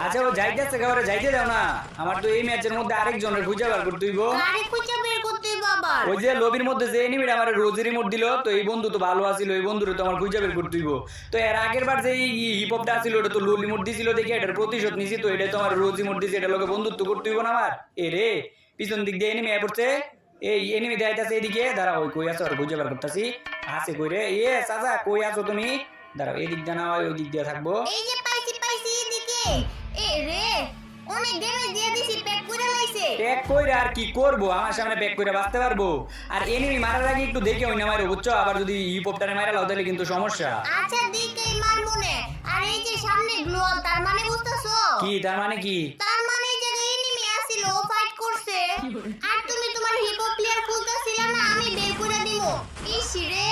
আচ্ছা ও যাইতেছে কাউরে যাইতে দাও না, আমার তো এই ম্যাচের মধ্যে আরেকজনের খুঁজে বার করতে হইব। আরে খুঁজে বের করতে হইব আবার। ওই যে লবির মধ্যে যে এনিমিটা আমার রোজি রিমোট দিল, তো এই বন্ধু তো ভালো আছিল, ওই বন্ধুরে তো আমার খুঁজে বের করতে হইব। তো এর আগের বার যে হিপ হপটা ছিল ওটা তো লো রিমোট দিছিল দেখে এটার প্রতিশোধ নিছি, তো এটা তো আমার রোজি রিমোট দিছে, এটা লোকে বন্ধুত্ব করতে হইব না আমার। এ রে পিছন দিক দিয়ে এনিমি আয় পড়ছে, এই এনিমি দেখাইতাছে এদিকে, দাঁড়াও ওই কই আছো আর খুঁজে বের করতেছি। আছে কই রে, এ চাচা কই আছো তুমি, দাঁড়াও এদিক দিয়ে না হয় ওই দিক দিয়ে থাকবো। এই যে পাইছি এদিকে। এ রে অনেক ড্যামেজ দিয়ে দিছি, প্যাক করে লাইছে। প্যাক কইরা আর কি করব, আমার সামনে প্যাক কইরা বাঁচতে পারবো? আর এনিমি মারার আগে একটু দেখে ওই না মারো বুঝছো, আবার যদি হিপ হপটারে মারা লাও তাহলে কিন্তু সমস্যা। আচ্ছা দিকেই মার মনে। আর এই যে সামনে গ্লোয়াল, তার মানে বুঝতেছো? কি তার মানে কি? তার মানে এই জায়গায় এনিমি আসিল, ও ফাইট করছে। আর তুমি তোমার হিপ হপ প্লেয়ার খুলতেছিলা না, আমি বের করে দিব। ইস রে।